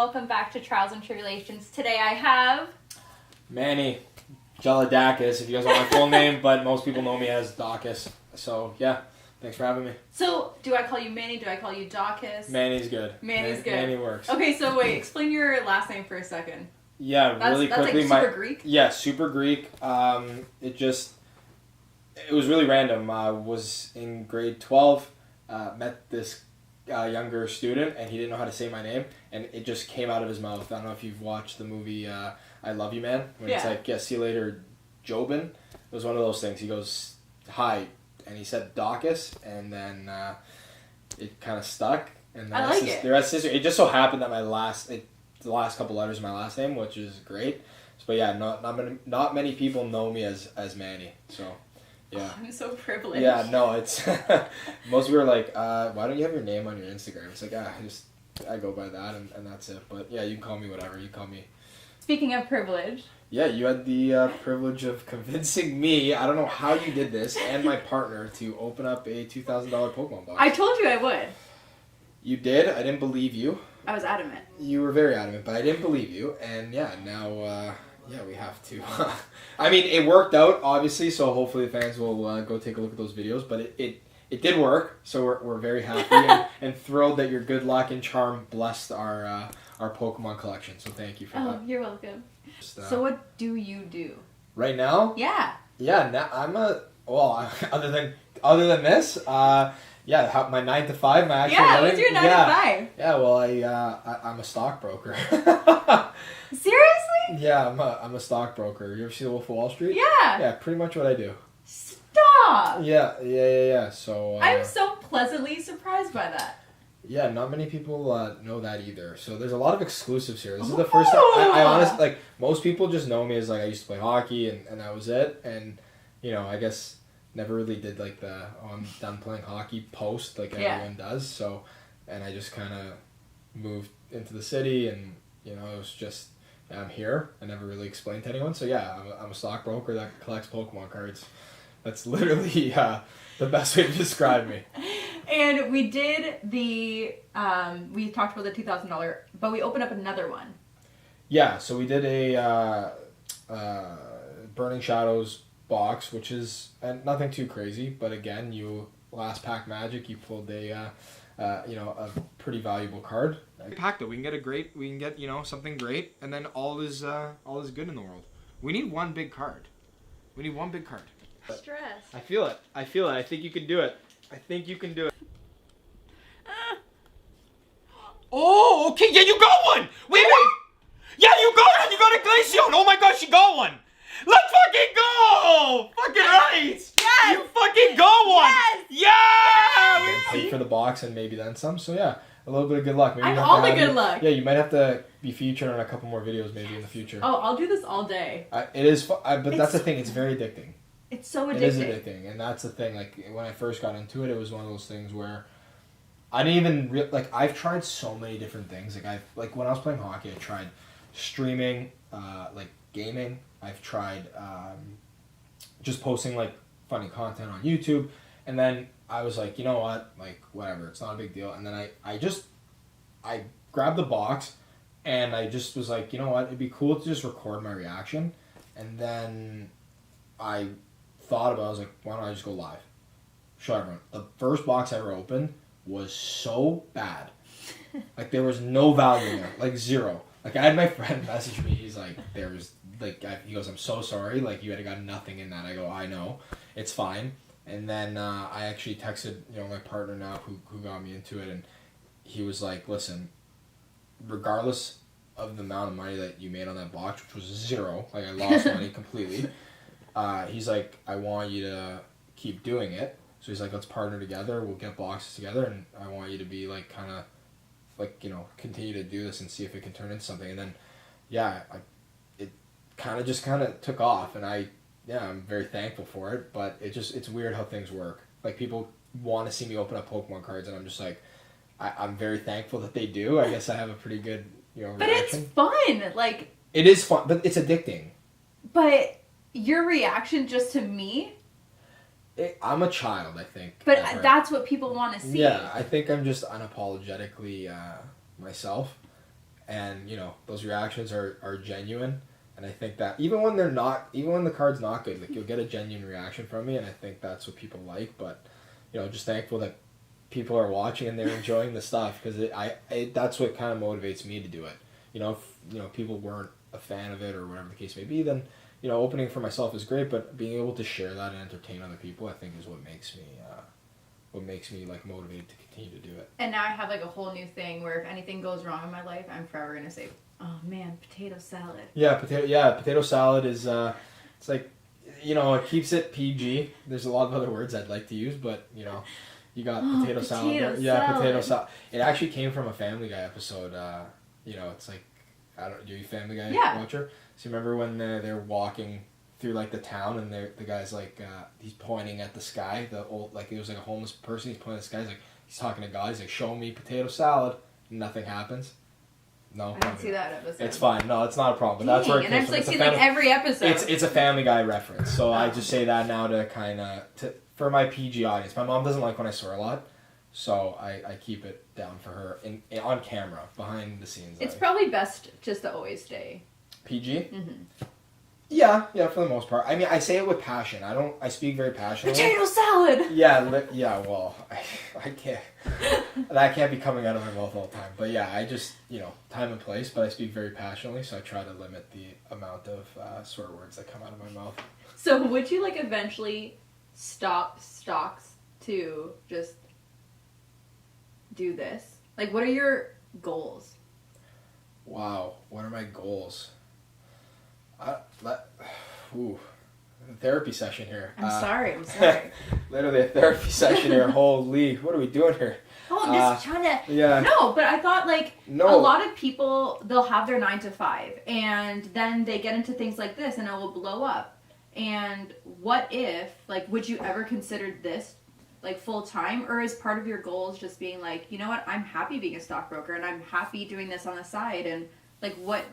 welcome back to Trials and Tribulations. Today I have... Manny Gelidakis, if you guys want my full name, but most people know me as Dawkis. So, yeah, thanks for having me. So, do I call you Manny? Do I call you Dawkis? Manny's good. Manny's good. Manny works. Okay, so wait, explain your last name for a second. Yeah, really quickly. That's like super Greek? Yeah, super Greek. It was really random. I was in grade 12, met this younger student, and he didn't know how to say my name, and it just came out of his mouth. I don't know if you've watched the movie I Love You, Man, when it's like, yeah, see you later, Jobin. It was one of those things. He goes, hi, and he said Dawkis, and then it kind of stuck. And then I like it. The rest is, it just so happened that the last couple letters of my last name, which is great. But yeah, not many people know me as Manny, so... Yeah. Oh, I'm so privileged. Yeah, no, it's... most people are like, why don't you have your name on your Instagram? It's like, I go by that, and that's it. But yeah, you can call me whatever. You call me... Speaking of privilege... Yeah, you had the privilege of convincing me, I don't know how you did this, and my partner, to open up a $2,000 Pokemon box. I told you I would. You did. I didn't believe you. I was adamant. You were very adamant, but I didn't believe you. And yeah, now... yeah, we have to. I mean, it worked out, obviously, so hopefully the fans will go take a look at those videos. But it did work, so we're very happy and thrilled that your good luck and charm blessed our Pokemon collection. So thank you for that. Oh, you're welcome. So what do you do? Right now? Yeah. Yeah, now other than this, yeah, my 9 to 5, my actual yeah, living. What's your 9 to 5? Yeah, well, I'm a stockbroker. Seriously? Yeah, I'm a stockbroker. You ever see The Wolf of Wall Street? Yeah. Yeah, pretty much what I do. Stop! Yeah. So I'm so pleasantly surprised by that. Yeah, not many people know that either. So there's a lot of exclusives here. This is the first time I honestly, like, most people just know me as like I used to play hockey and that was it. And I guess never really did like the I'm done playing hockey post like everyone does. So, and I just kind of moved into the city and it was just. I'm here. I never really explained to anyone. So yeah, I'm a stockbroker that collects Pokemon cards. That's literally the best way to describe me. And we did we talked about the $2,000, but we opened up another one. Yeah, so we did a Burning Shadows box, which is nothing too crazy. But again, last pack magic, you pulled a pretty valuable card. Packed it. We can get something great, and then all is good in the world. We need one big card. Stress. I feel it. I think you can do it. Oh, okay. Yeah, you got one. Wait. Yeah, you got one. You got a Glaceon. Oh my gosh, you got one. Let's fucking go! Fucking right! Yes! You fucking got one! Yes! Yeah! Pay for the box and maybe then some. So yeah, a little bit of good luck. Maybe I'm all the good luck. Yeah, you might have to be featured on a couple more videos maybe in the future. Oh, I'll do this all day. It is, but that's the thing. It's very addicting. It's so addicting. It is addicting, and that's the thing. Like when I first got into it, it was one of those things where I didn't even I've tried so many different things. Like when I was playing hockey, I tried streaming, like gaming. I've tried just posting like funny content on YouTube, and then I was like, you know what, like whatever, it's not a big deal. And then I grabbed the box, and I just was like, you know what, it'd be cool to just record my reaction. And then I thought about it, I was like, why don't I just go live? Show everyone. The first box I ever opened was so bad. Like there was no value in it, like zero. Like I had my friend message me, he's like, he goes, I'm so sorry, like you had got nothing in that. I go, I know, it's fine. And then I actually texted my partner now who got me into it, and he was like, listen, regardless of the amount of money that you made on that box, which was zero, like I lost money completely, he's like, I want you to keep doing it. So he's like, let's partner together, we'll get boxes together, and I want you to be like kind of like continue to do this and see if it can turn into something. And then it kind of took off, and I'm very thankful for it. But it's weird how things work. Like people want to see me open up Pokemon cards, and I'm just like, I'm very thankful that they do. I guess I have a pretty good reaction. But it's fun. Like it is fun, but it's addicting. But your reaction just to me. I'm a child, I think. But that's what people want to see. Yeah, I think I'm just unapologetically myself. and those reactions are genuine. And I think that even when the card's not good, like you'll get a genuine reaction from me, and I think that's what people like. But just thankful that people are watching and they're enjoying the stuff, because that's what kind of motivates me to do it. If people weren't a fan of it or whatever the case may be, then opening for myself is great, but being able to share that and entertain other people, I think, is what makes me like motivated to continue to do it. And now I have like a whole new thing where if anything goes wrong in my life, I'm forever gonna say, "Oh man, potato salad." Yeah, potato salad is it's like it keeps it PG. There's a lot of other words I'd like to use, but you got potato salad. Yeah, potato salad. It actually came from a Family Guy episode. It's like, are you a Family Guy watcher? So you remember when they're walking through like the town, and the guy's like he's pointing at the sky. The old, like, it was like a homeless person. He's pointing at the sky. He's talking to God. He's like, "Show me potato salad." Nothing happens. No, I didn't see that episode. It's fine. No, it's not a problem. But that's where it and I've like seen like every episode. It's a Family Guy reference. So I just say that now to kind of for my PG audience. My mom doesn't like when I swear a lot, so I keep it down for her on camera, behind the scenes. It's probably best just to always stay PG. Mm-hmm. Yeah, for the most part. I mean, I say it with passion. I speak very passionately. Potato salad! Yeah, well, I can't, that can't be coming out of my mouth all the time. But yeah, I just, time and place, but I speak very passionately, so I try to limit the amount of swear words that come out of my mouth. So would you, like, eventually stop stocks to just do this? Like, what are your goals? Wow, what are my goals? Therapy session here. I'm sorry. Literally a therapy session here. Holy, what are we doing here? Oh, I'm just trying to... Yeah. No, but I thought, a lot of people, they'll have their 9 to 5, and then they get into things like this, and it will blow up. And what if, would you ever consider this, full-time? Or is part of your goals just being like, you know what, I'm happy being a stockbroker, and I'm happy doing this on the side, and, what...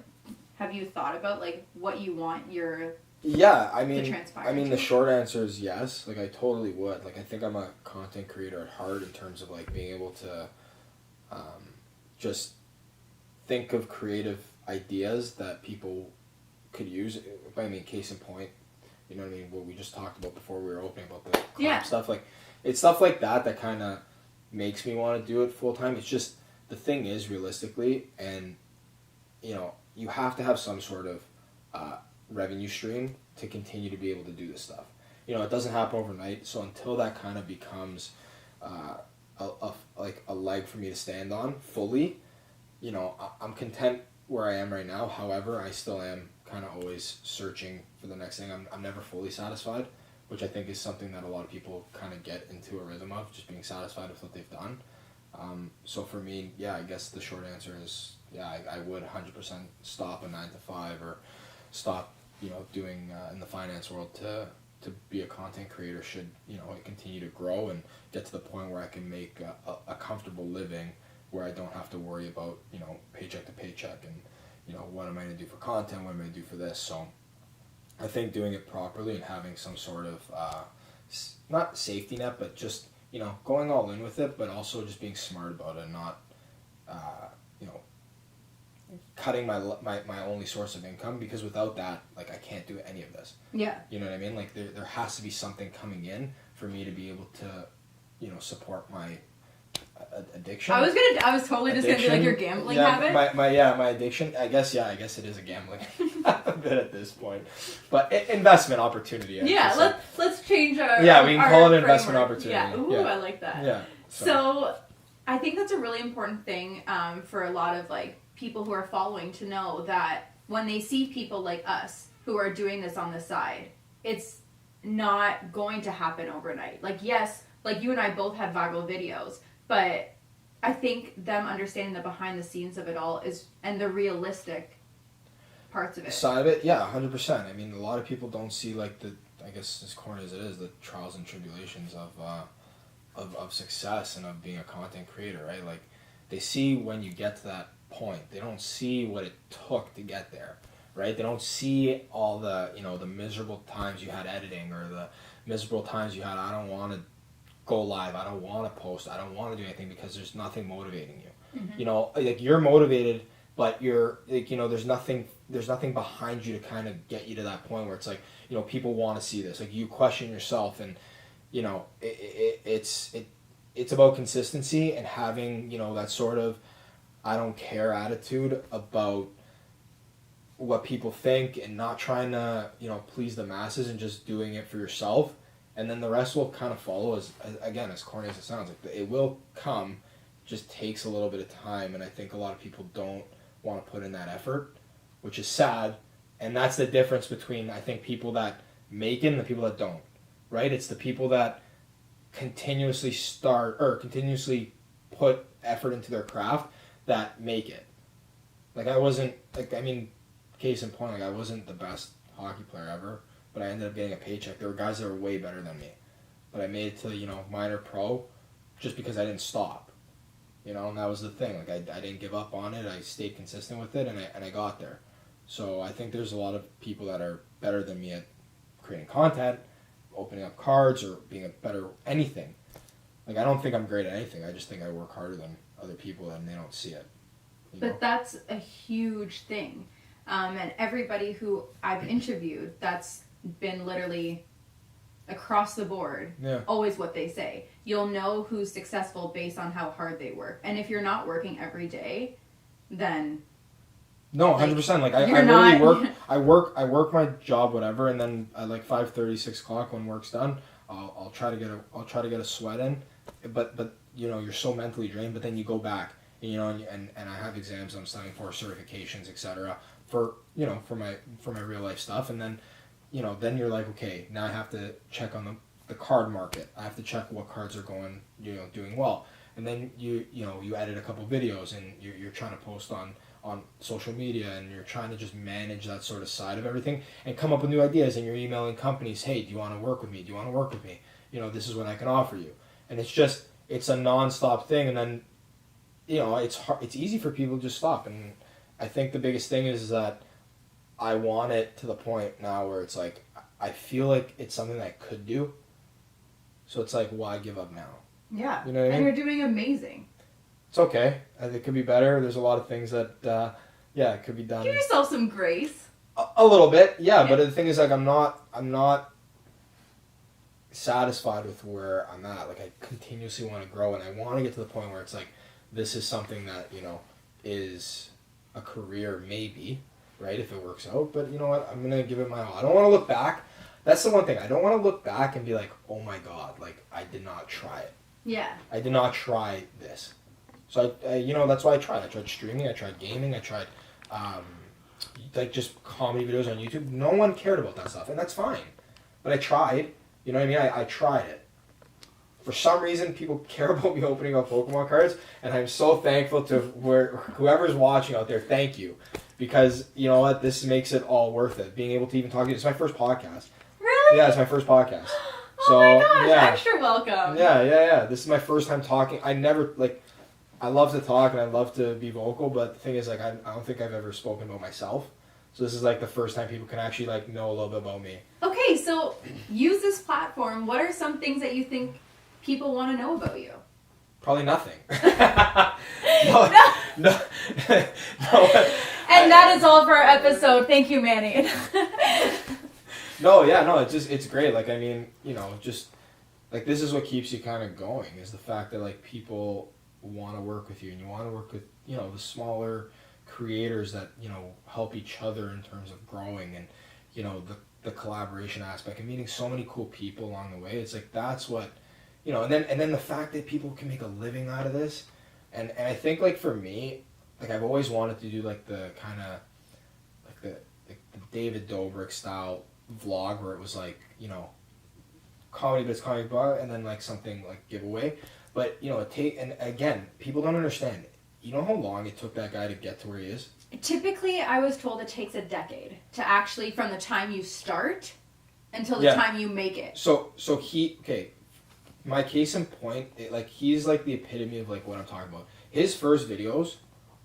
Have you thought about, what you want your... Yeah, the short answer is yes. I totally would. I think I'm a content creator at heart in terms of, being able to just think of creative ideas that people could use. Case in point, you know what I mean? What we just talked about before we were opening about the collab stuff. It's stuff like that kind of makes me want to do it full-time. It's just, the thing is, realistically, and, you have to have some sort of revenue stream to continue to be able to do this stuff. It doesn't happen overnight, so until that kind of becomes a leg for me to stand on fully, I'm content where I am right now. However, I still am kind of always searching for the next thing. I'm never fully satisfied, which I think is something that a lot of people kind of get into a rhythm of, just being satisfied with what they've done. So for me, I guess the short answer is, I would 100% stop a 9 to 5 or stop, doing in the finance world to be a content creator should, it continue to grow and get to the point where I can make a comfortable living where I don't have to worry about, paycheck to paycheck and, what am I going to do for content, what am I going to do for this. So I think doing it properly and having some sort of, not safety net, but just, going all in with it, but also just being smart about it and not, cutting my only source of income, because without that, I can't do any of this. Yeah. You know what I mean? There has to be something coming in for me to be able to, support my addiction. I was totally just gonna be your gambling habit. My addiction. I guess it is a gambling habit at this point, but investment opportunity. Let's change our. Yeah, we can call it an framework. investment opportunity. Yeah, I like that. Yeah. So, I think that's a really important thing for a lot of people who are following to know that when they see people like us who are doing this on the side, it's not going to happen overnight. Yes, you and I both had viral videos, but I think them understanding the behind the scenes of it all and the realistic parts of it. Side of it, 100%. A lot of people don't see I guess as corny as it is, the trials and tribulations of success and of being a content creator, right? They see when you get to that point. They don't see what it took to get there, right? They don't see all the, the miserable times you had editing, or the miserable times you had, I don't want to go live, I don't want to post, I don't want to do anything, because there's nothing motivating you. Mm-hmm. You're motivated but you're like, there's nothing behind you to kind of get you to that point where it's like, people want to see this. Like, you question yourself, and it's about consistency and having that sort of I don't care attitude about what people think, and not trying to please the masses, and just doing it for yourself, and then the rest will kind of follow. As corny as it sounds, like, it will come, just takes a little bit of time, and I think a lot of people don't want to put in that effort, which is sad. And that's the difference between, I think, people that make it and the people that don't, right? It's the people that continuously put effort into their craft that make it. Like, I wasn't, case in point, like, I wasn't the best hockey player ever, but I ended up getting a paycheck. There were guys that were way better than me, but I made it to, minor pro just because I didn't stop, and that was the thing. Like, I didn't give up on it. I stayed consistent with it, and I got there. So I think there's a lot of people that are better than me at creating content, opening up cards, or being a better anything. Like, I don't think I'm great at anything. I just think I work harder than other people, and they don't see it. But that's a huge thing. And everybody who I've interviewed, that's been literally across the board, always what they say. You'll know who's successful based on how hard they work. And if you're not working every day, then... No, 100%. Like, I really work. I work my job, whatever, and then at like 5:30, 6 o'clock when work's done, I'll try to get a sweat in. But you're so mentally drained. But then you go back, and I have exams I'm studying for, certifications, etc. For my real life stuff, and then then you're like, okay, now I have to check on the card market. I have to check what cards are going doing well, and then you edit a couple videos, and you're trying to post on social media, and you're trying to just manage that sort of side of everything and come up with new ideas, and you're emailing companies, hey, do you want to work with me? This is what I can offer you. And it's a non-stop thing, and then it's easy for people to just stop. And I think the biggest thing is that I want it to the point now where it's like, I feel like it's something that I could do, so it's like, why give up now? Yeah. You know what I mean? And you're doing amazing. It's okay. It could be better. There's a lot of things that, it could be done. Give yourself some grace. A little bit, yeah. But the thing is, like, I'm not satisfied with where I'm at. Like, I continuously want to grow, and I want to get to the point where it's like, this is something that is a career, maybe, right, if it works out. But you know what? I'm gonna give it my all. I don't want to look back. That's the one thing. I don't want to look back and be like, oh my god, like, I did not try it. Yeah. I did not try this. So I that's why I tried. I tried streaming. I tried gaming. I tried, just comedy videos on YouTube. No one cared about that stuff, and that's fine. But I tried. You know what I mean? I tried it. For some reason, people care about me opening up Pokemon cards, and I'm so thankful to whoever's watching out there. Thank you, because you know what? This makes it all worth it. Being able to even talk to you. It's my first podcast. Really? Yeah, it's my first podcast. Oh my gosh! Extra welcome. Yeah. This is my first time talking. I love to talk and I love to be vocal, but the thing is, like, I don't think I've ever spoken about myself. So this is like the first time people can actually know a little bit about me. Okay, so use this platform. What are some things that you think people want to know about you? Probably nothing. No. And that is all for our episode. Thank you, Manny. It's great. Like, I mean, just like, this is what keeps you kind of going, is the fact that, like, people want to work with you, and you want to work with the smaller creators that help each other in terms of growing, and the collaboration aspect, and meeting so many cool people along the way. It's like, that's what and then the fact that people can make a living out of this, and I think, like, for me, like, I've always wanted to do like the kind of like the David Dobrik style vlog, where it was like comedy, but it's comedy bar, and then like something like giveaway. But and again, people don't understand. You know how long it took that guy to get to where he is? Typically, I was told it takes a decade to actually, from the time you start until the time you make it. So my case in point, he's like the epitome of like what I'm talking about. His first videos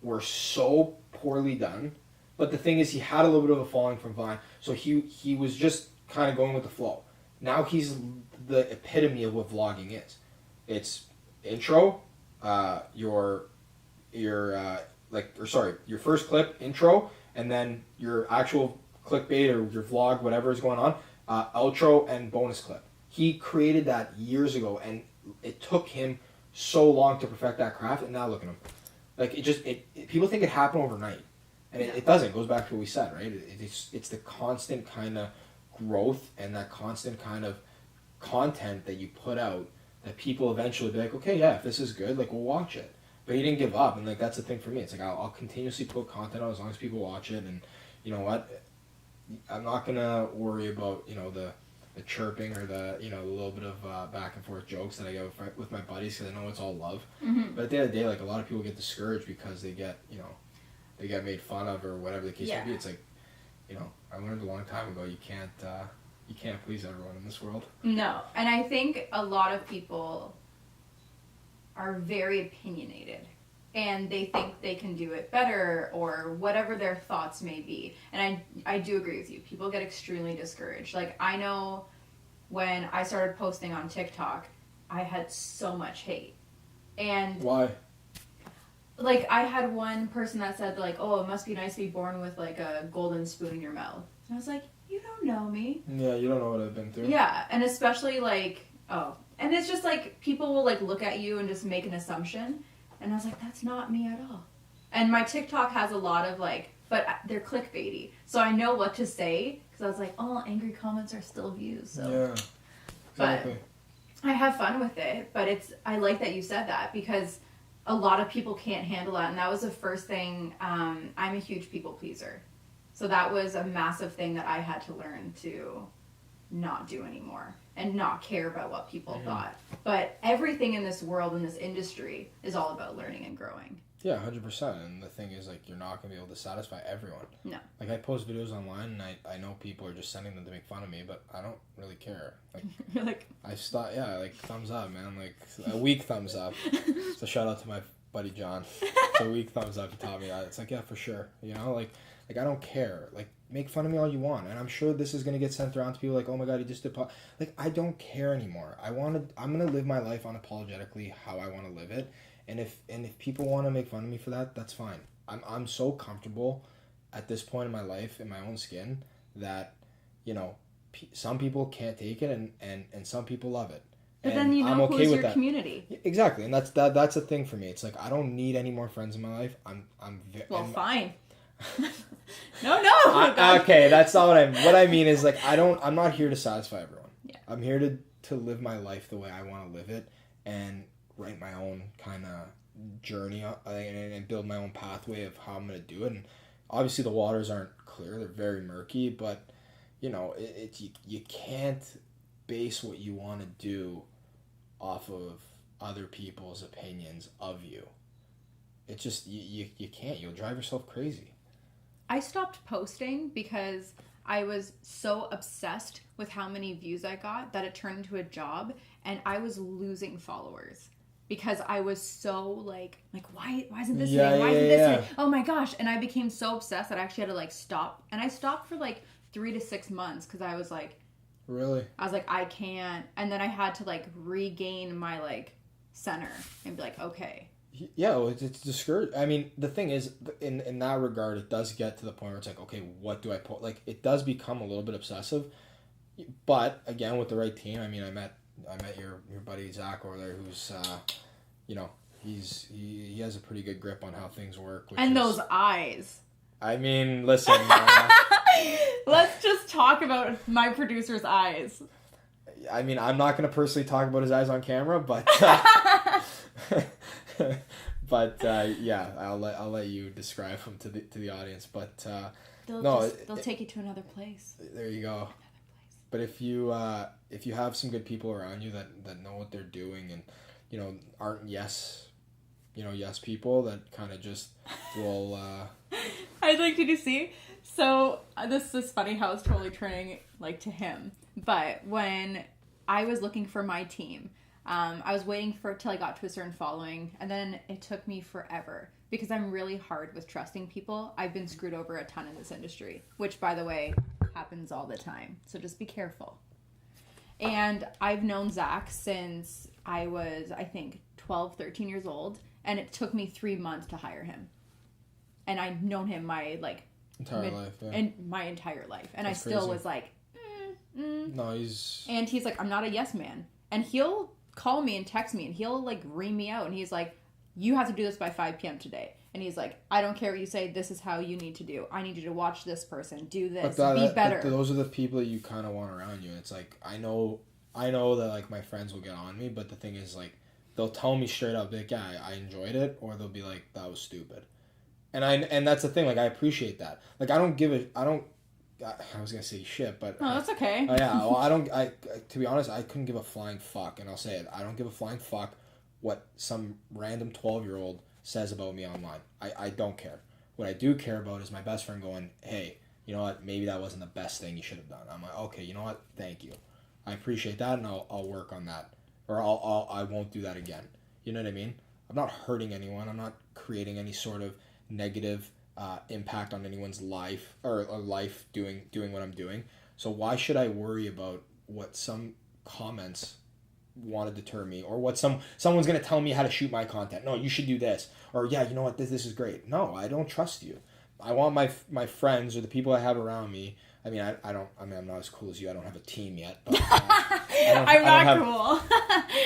were so poorly done, but the thing is, he had a little bit of a following from Vine, so he was just kind of going with the flow. Now he's the epitome of what vlogging is. It's intro, your your first clip, intro, and then your actual clickbait or your vlog, whatever is going on, outro and bonus clip. He created that years ago, and it took him so long to perfect that craft, and now look at him. Like, people think it happened overnight, and it doesn't. It goes back to what we said, right? It's the constant kind of growth and that constant kind of content that you put out that people eventually be like, okay, yeah, if this is good, like, we'll watch it. But he didn't give up, and like that's the thing for me. It's like I'll continuously put content out as long as people watch it, and you know what? I'm not gonna worry about the chirping or the the little bit of back and forth jokes that I get with my buddies, because I know it's all love. Mm-hmm. But at the end of the day, like, a lot of people get discouraged because they get they get made fun of or whatever the case may be. It's like I learned a long time ago you can't please everyone in this world. No, and I think a lot of people are very opinionated, and they think they can do it better or whatever their thoughts may be. And I do agree with you. People get extremely discouraged. Like, I know when I started posting on TikTok, I had so much hate. And why? Like, I had one person that said, like, oh, it must be nice to be born with, like, a golden spoon in your mouth. And I was like, you don't know me. Yeah, you don't know what I've been through. Yeah, and especially, like, and it's just, like, people will, like, look at you and just make an assumption. And I was like, that's not me at all. And my TikTok has a lot of, like, but they're clickbaity. So I know what to say, because I was like, oh, angry comments are still views. So. Yeah, exactly. But I have fun with it. But I like that you said that, because a lot of people can't handle that. And that was the first thing. I'm a huge people pleaser. So that was a massive thing that I had to learn to not do anymore and not care about what people thought. But everything in this world, in this industry, is all about learning and growing. Yeah, 100%. And the thing is, like, you're not going to be able to satisfy everyone. No. Like, I post videos online, and I know people are just sending them to make fun of me, but I don't really care. Like, you're like... thumbs up, man. Like, a weak thumbs up. So shout out to my buddy John. It's a weak thumbs up. He taught me that. It's like, yeah, for sure. Like, I don't care. Like, make fun of me all you want. And I'm sure this is going to get sent around to people like, oh my God, he just did like, I don't care anymore. I'm going to live my life unapologetically how I want to live it. And if people want to make fun of me for that, that's fine. I'm so comfortable at this point in my life, in my own skin, that, some people can't take it and some people love it. But then I'm okay who's with your that. Community. Exactly. And that's a thing for me. It's like, I don't need any more friends in my life. Fine. No. Okay, that's not what I mean is, like, I'm not here to satisfy everyone. Yeah. I'm here to live my life the way I want to live it and write my own kind of journey and build my own pathway of how I'm going to do it. And obviously the waters aren't clear. They're very murky, but you can't base what you want to do off of other people's opinions of you. It's just, you can't. You'll drive yourself crazy. I stopped posting because I was so obsessed with how many views I got that it turned into a job, and I was losing followers because I was so like why isn't this hitting? Why isn't this hitting? Oh my gosh. And I became so obsessed that I actually had to, like, stop. And I stopped for like 3 to 6 months because I was like, really? I was like, I can't. And then I had to, like, regain my, like, center and be like, okay. Yeah, well, it's discouraging. I mean, the thing is, in that regard, it does get to the point where it's like, okay, what do I put? Like, it does become a little bit obsessive. But again, with the right team, I mean, I met your buddy Zach over there, who's he has a pretty good grip on how things work. And those eyes. I mean, listen. Let's just talk about my producer's eyes. I mean, I'm not going to personally talk about his eyes on camera, but. But yeah, I'll let you describe them to the audience. But they'll take you to another place. There you go. But if you have some good people around you that know what they're doing and aren't yes people that kind of just will. I'd like you to see. So this is funny how it's totally turning like to him. But when I was looking for my team. I was waiting till I got to a certain following, and then it took me forever because I'm really hard with trusting people. I've been screwed over a ton in this industry, which, by the way, happens all the time. So just be careful. And I've known Zach since I was, I think, 12, 13 years old, and it took me 3 months to hire him. and I've known him my entire life, yeah. And my entire life, and That's I still crazy. was like, No, he's... And he's like, I'm not a yes man, and he'll call me and text me, and he'll like ream me out, and he's like, you have to do this by 5 p.m. today. And he's like, I don't care what you say. This is how you need to do. I need you to watch this person. Do this. Be better. But those are the people you kind of want around you. It's like, I know that, like, my friends will get on me, but the thing is, like, they'll tell me straight up, like, yeah, I enjoyed it, or they'll be like, that was stupid. And that's the thing, like, I appreciate that. Like, I was gonna say shit, but... Oh, that's okay. Yeah, well, to be honest, I couldn't give a flying fuck, and I'll say it. I don't give a flying fuck what some random 12-year-old says about me online. I don't care. What I do care about is my best friend going, hey, you know what, maybe that wasn't the best thing you should have done. I'm like, okay, you know what, thank you. I appreciate that, and I'll work on that. Or I won't do that again. You know what I mean? I'm not hurting anyone. I'm not creating any sort of negative impact on anyone's life or life doing what I'm doing. So why should I worry about what some comments want to deter me, or what someone's going to tell me how to shoot my content? No, you should do this, or yeah, you know what, this is great. No, I don't trust you. I want my friends or the people I have around me. I mean, I'm not as cool as you. I don't have a team yet. But, I'm not cool.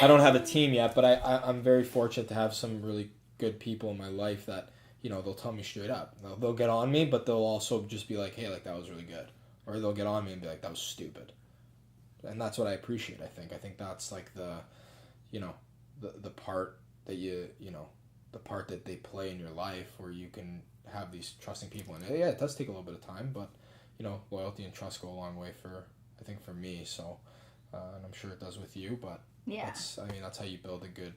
I don't have a team yet, but I'm very fortunate to have some really good people in my life that, you know, they'll tell me straight up. They'll get on me, but they'll also just be like, hey, like, that was really good. Or they'll get on me and be like, that was stupid. And that's what I appreciate, I think. I think that's like the part that the part that they play in your life, where you can have these trusting people. And yeah, it does take a little bit of time, but, you know, loyalty and trust go a long way I think for me. So, and I'm sure it does with you, but yeah, that's how you build a good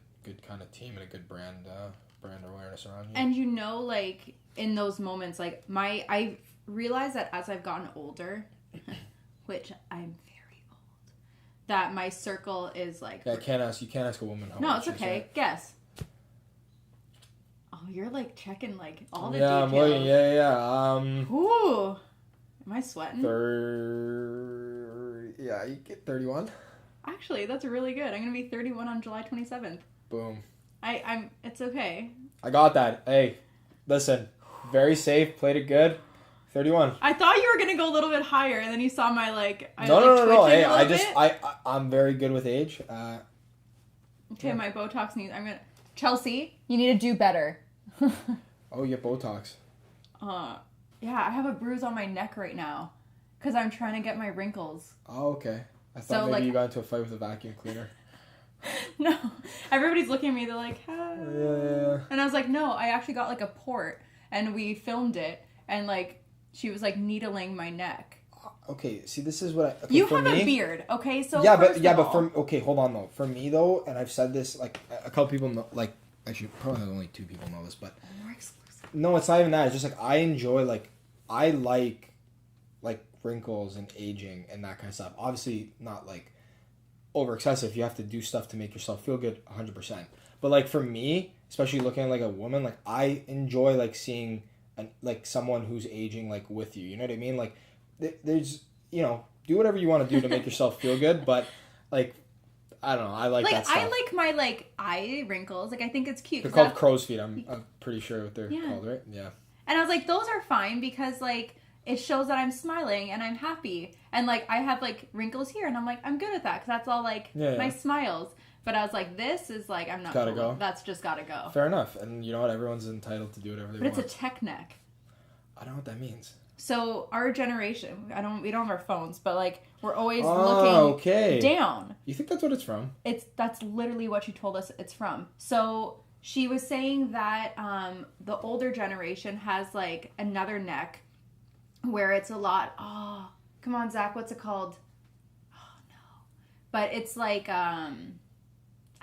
kind of team and a good brand awareness around you. And, you know, like, in those moments, like, I realized that as I've gotten older, which I'm very old, that my circle is like... Yeah, you can't ask a woman how No, old it's okay. right? Guess. Oh, you're, like, checking, like, all the details. I'm looking, yeah. Ooh. Am I sweating? Yeah, you get 31. Actually, that's really good. I'm going to be 31 on July 27th. Boom. It's okay. I got that. Hey, listen, very safe, played it good. 31. I thought you were gonna go a little bit higher, and then you saw my No. Hey, I'm very good with age. Okay, yeah. My Botox needs. Chelsea, you need to do better. Oh, you get Botox. Yeah, I have a bruise on my neck right now, because I'm trying to get my wrinkles. Oh, okay. I thought maybe you got into a fight with a vacuum cleaner. No, everybody's looking at me. They're like, ah. Yeah. And I was like, no, I actually got like a port, and we filmed it, and like she was like needling my neck. Okay, see, this is what you have a beard, okay? So okay, hold on though. For me though, and I've said this, like, a couple people know, like, actually probably only 2 people know this, but more exclusive. No, it's not even that. It's just like I enjoy, like, I like wrinkles and aging and that kind of stuff. Obviously not like over excessive. You have to do stuff to make yourself feel good 100%. But like for me, especially looking at like a woman, like I enjoy like seeing like someone who's aging like with you. You know what I mean? Like there's, you know, do whatever you want to do to make yourself feel good, but like I don't know. I like that stuff. I like my like eye wrinkles. Like I think it's cute. They're called crow's feet. I'm pretty sure what they're called, right? Yeah. And I was like, those are fine because like it shows that I'm smiling and I'm happy. And like I have like wrinkles here, and I'm like I'm good with that because that's all like my smiles. But I was like, this is like I'm not. Gotta go. That's just gotta go. Fair enough. And you know what? Everyone's entitled to do whatever they want. But it's a tech neck. I don't know what that means. So our generation, we don't have our phones, but like we're always looking down. You think that's what it's from? That's literally what she told us it's from. So she was saying that the older generation has like another neck where it's a lot. Oh, come on, Zach, what's it called? Oh no, but it's like I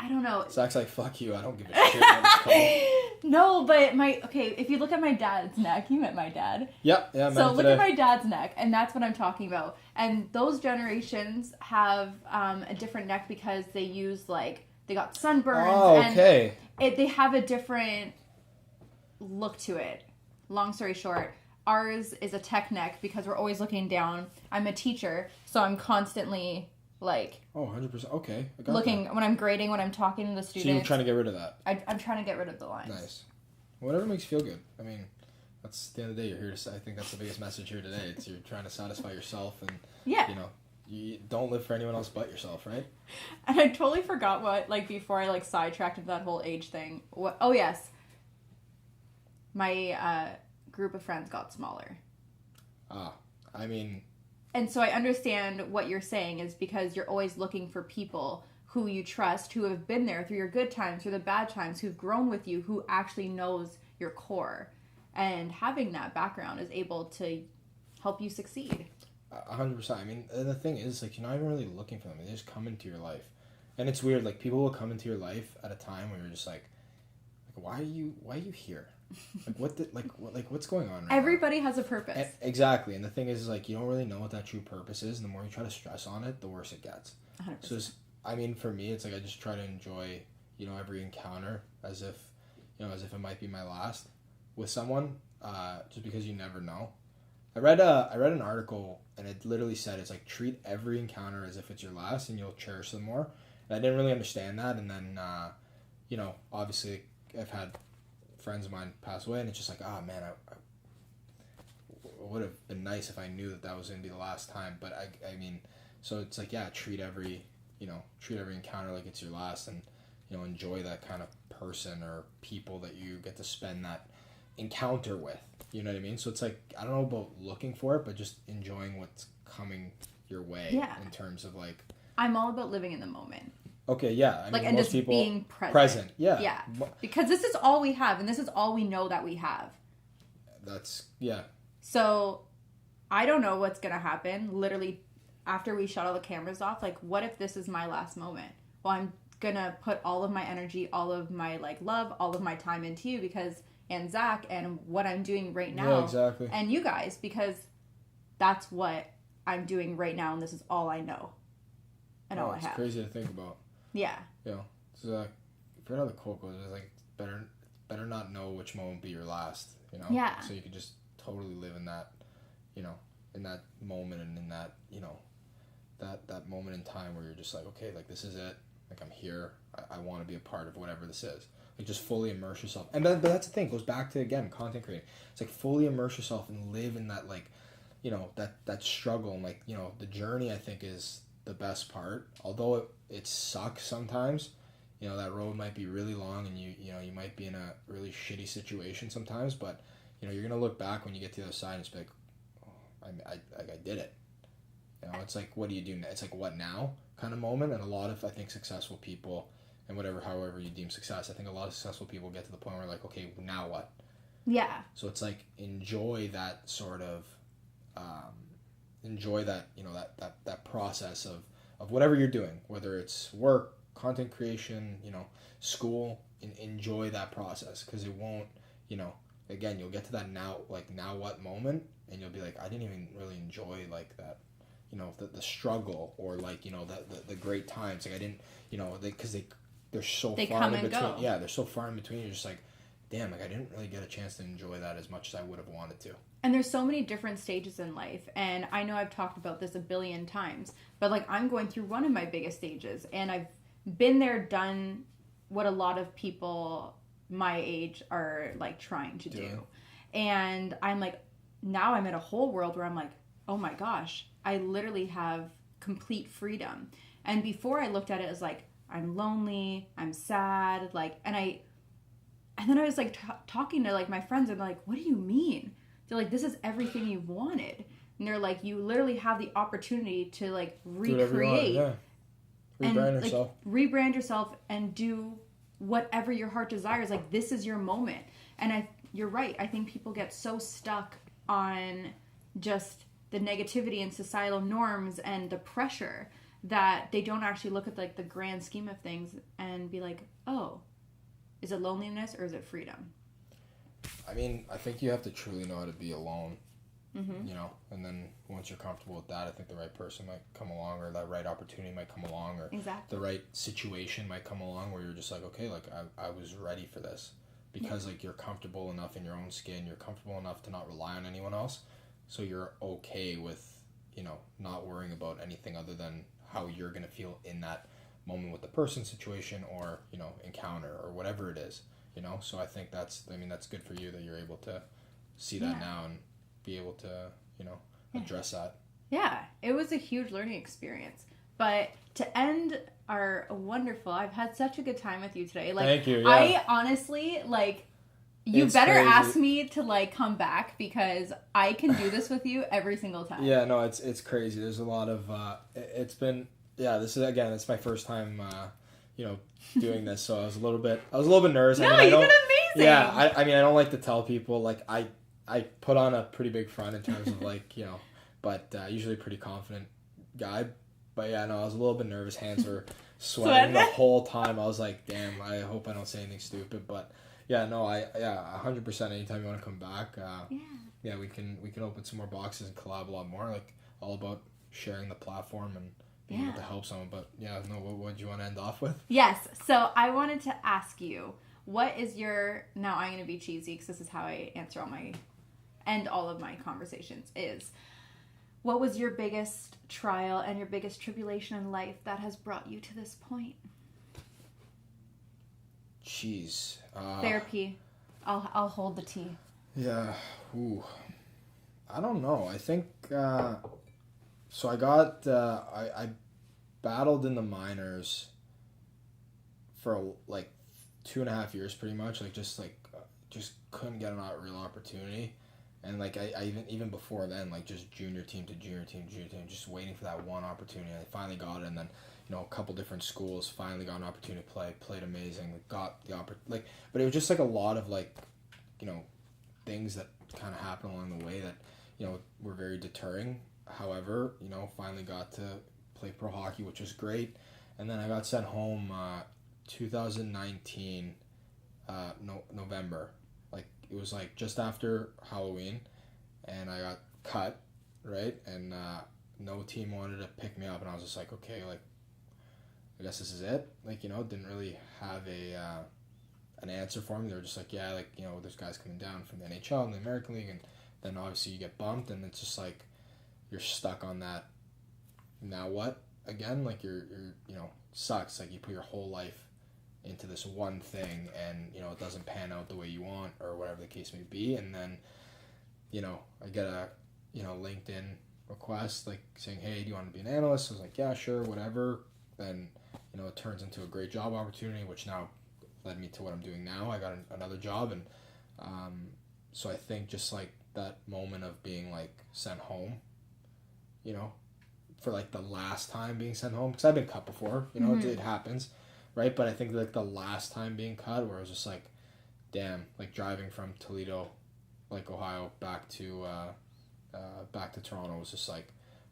don't know. Zach's like, fuck you, I don't give a shit what it's called. No, but if you look at my dad's neck, you met my dad. Yeah, So look at my dad's neck, and that's what I'm talking about. And those generations have a different neck because they use like they got sunburns. Oh, okay. And they have a different look to it. Long story short, ours is a tech neck because we're always looking down. I'm a teacher, so I'm constantly like 100%. Okay, I got looking that. when I'm grading, when I'm talking to the students. So you're trying to get rid of that. I'm trying to get rid of the lines. Nice. Whatever makes you feel good. I mean, That's the end of the day. You're here to. I think that's the biggest message here today. It's you're trying to satisfy yourself, and Yeah. you know, you don't live for anyone else but yourself, right? And I totally forgot what, like, before I, like, sidetracked into that whole age thing. What? Oh, yes. My group of friends got smaller. I mean... And so I understand what you're saying is because you're always looking for people who you trust, who have been there through your good times, through the bad times, who've grown with you, who actually knows your core. And having that background is able to help you succeed. 100%. I mean, and the thing is, like, you're not even really looking for them. They just come into your life. And it's weird, like, people will come into your life at a time where you're just like why are you here? Like, what's going on right Everybody now? Has a purpose. Exactly. And the thing is, like, you don't really know what that true purpose is, and the more you try to stress on it, the worse it gets. 100%. So, I mean, for me, it's like I just try to enjoy, every encounter as if it might be my last with someone, just because you never know. I read an article, and it literally said it's like treat every encounter as if it's your last, and you'll cherish them more. And I didn't really understand that, and then obviously I've had friends of mine pass away, and it's just like, oh man, I would have been nice if I knew that was going to be the last time. But I mean, so it's like, yeah, treat every encounter like it's your last, and enjoy that kind of person or people that you get to spend that encounter with. You know what I mean? So it's like, I don't know about looking for it, but just enjoying what's coming your way. Yeah. In terms of like, I'm all about living in the moment. Okay, yeah. I mean, and most just people being present. Yeah. Yeah. Because this is all we have, and this is all we know that we have. Yeah. So, I don't know what's going to happen. Literally, after we shut all the cameras off, like, what if this is my last moment? Well, I'm going to put all of my energy, all of my, like, love, all of my time into you and Zach, and what I'm doing right now. Yeah, exactly. And you guys, because that's what I'm doing right now, and this is all I know. And all I have. It's crazy to think about. Yeah. So I forget how the quote goes. It's like better not know which moment be your last. Yeah. So you can just totally live in that, in that moment, and in that, that moment in time where you're just like, okay, like this is it. Like I'm here. I want to be a part of whatever this is. Like just fully immerse yourself. And but that's the thing. It goes back to, again, content creating. It's like fully immerse yourself and live in that, like, that struggle, and like, the journey, I think, is the best part. Although it sucks sometimes, that road might be really long, and you might be in a really shitty situation sometimes, but you're gonna look back when you get to the other side and just be like, oh, I did it. It's like, what do you do now? It's like, what now kind of moment. And a lot of, I think, successful people, and however you deem success, I think a lot of successful people get to the point where like, okay, now what? Yeah. So it's like, enjoy that sort of enjoy that, that process of whatever you're doing, whether it's work, content creation, school, and enjoy that process, because it won't, again, you'll get to that now what moment, and you'll be like, I didn't even really enjoy like that, the struggle, or like, the great times. Like I didn't, because they're so far in between. Go. Yeah, they're so far in between. You're just like, damn, like I didn't really get a chance to enjoy that as much as I would have wanted to. And there's so many different stages in life, and I know I've talked about this a billion times, but like I'm going through one of my biggest stages, and I've been there, done what a lot of people my age are like trying to do. And I'm like, now I'm in a whole world where I'm like, oh my gosh, I literally have complete freedom. And before I looked at it as like, I'm lonely, I'm sad, like, and then I was like talking to like my friends, and they're like, what do you mean? They're like, this is everything you wanted. And they're like, you literally have the opportunity to like recreate. Yeah. Rebrand yourself. Like, rebrand yourself and do whatever your heart desires. Like, this is your moment. And you're right. I think people get so stuck on just the negativity and societal norms and the pressure that they don't actually look at like the grand scheme of things and be like, oh, is it loneliness or is it freedom? I mean, I think you have to truly know how to be alone, mm-hmm. And then once you're comfortable with that, I think the right person might come along, or that right opportunity might come along, or exactly. the right situation might come along where you're just like, okay, like I was ready for this, because like you're comfortable enough in your own skin, you're comfortable enough to not rely on anyone else, so you're okay with, not worrying about anything other than how you're going to feel in that moment with the person, situation, or, encounter, or whatever it is. So I think that's good for you that you're able to see that now and be able to, address that. Yeah, it was a huge learning experience. But to end I've had such a good time with you today. Like, thank you. Yeah. I honestly, like, you It's better crazy. ask me to, like, come back because I can do this with you every single time. Yeah, no, it's crazy. There's a lot of, it's my first time, doing this. So I was a little bit nervous. No, I you did amazing. Yeah, I don't like to tell people, like, I put on a pretty big front in terms of, like, but usually a pretty confident guy. But yeah, no, I was a little bit nervous. Hands were sweating the whole time. I was like, damn, I hope I don't say anything stupid. But yeah, no, 100%. Anytime you want to come back, yeah, we can open some more boxes and collab a lot more. Like, all about sharing the platform and being able to help someone. But yeah, no, what do you want to end off with? Yes. So I wanted to ask you, what is now I'm going to be cheesy because this is how I end all of my conversations is, what was your biggest trial and your biggest tribulation in life that has brought you to this point? Jeez. Therapy. I'll hold the tea. Yeah. Ooh. I don't know. I think, so I got, I battled in the minors for like 2.5 years pretty much. Like, just couldn't get a real opportunity. And like I even before then, like, just junior team to junior team, just waiting for that one opportunity. I finally got it, and then a couple different schools finally got an opportunity to play. Played amazing, got the but it was just like a lot of like, things that kind of happened along the way that were very deterring. However, finally got to play pro hockey, which was great, and then I got sent home 2019 November. It was like just after Halloween, and I got cut, right? And no team wanted to pick me up, and I was just like, okay, like, I guess this is it. Like, didn't really have an answer for me. They were just like, yeah, like, there's guys coming down from the NHL and the American League, and then obviously you get bumped, and it's just like you're stuck on that. Now what? Again, like, you're sucks. Like, you put your whole life into this one thing, and it doesn't pan out the way you want, or whatever the case may be, and then I get a LinkedIn request, like, saying, hey, do you want to be an analyst? I was like, yeah, sure, whatever. Then it turns into a great job opportunity, which now led me to what I'm doing now. I got another job, and so I think just like that moment of being like sent home, for like the last time being sent home, because I've been cut before, it happens, right? But I think like the last time being cut, where I was just like, damn, like driving from Toledo, like Ohio, back to Toronto was just like,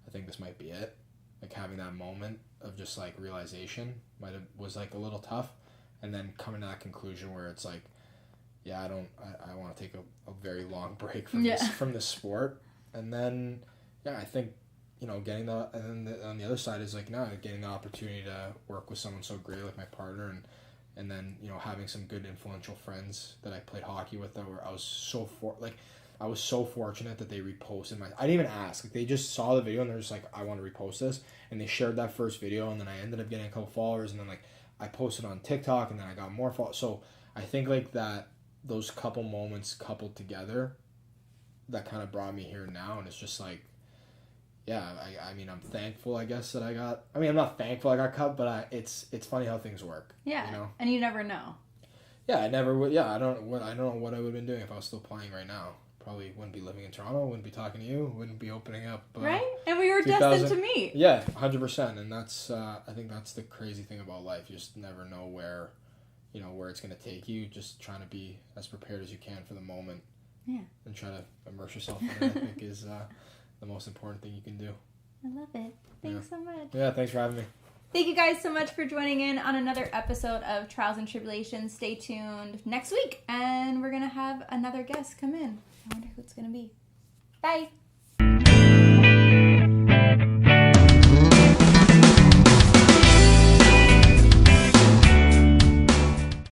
I think this might be it. Like, having that moment of just like realization was like a little tough, and then coming to that conclusion where it's like, yeah, I want to take a very long break from this sport, and then I think getting and then on the other side is like, now getting the opportunity to work with someone so great like my partner, and then having some good influential friends that I played hockey with, that were I was so fortunate that they reposted I didn't even ask. Like, they just saw the video and they're just like, I want to repost this, and they shared that first video, and then I ended up getting a couple followers, and then like I posted on TikTok, and then I got more followers. So I think like that, those couple moments coupled together, that kind of brought me here now, and it's just like, yeah, I mean, I'm thankful, I guess, that I'm not thankful I got cut, but it's funny how things work. Yeah, and you never know. Yeah, I never would. Yeah, I don't know what I would have been doing if I was still playing right now. Probably wouldn't be living in Toronto, wouldn't be talking to you, wouldn't be opening up. Right? And we were destined to meet. Yeah, 100%. And that's, I think that's the crazy thing about life. You just never know where it's going to take you. Just trying to be as prepared as you can for the moment. Yeah. And try to immerse yourself in it, I think, is the most important thing you can do. I love it. Thanks so much. Yeah, thanks for having me. Thank you guys so much for joining in on another episode of Trials and Tribulations. Stay tuned next week, and we're going to have another guest come in. I wonder who it's going to be. Bye.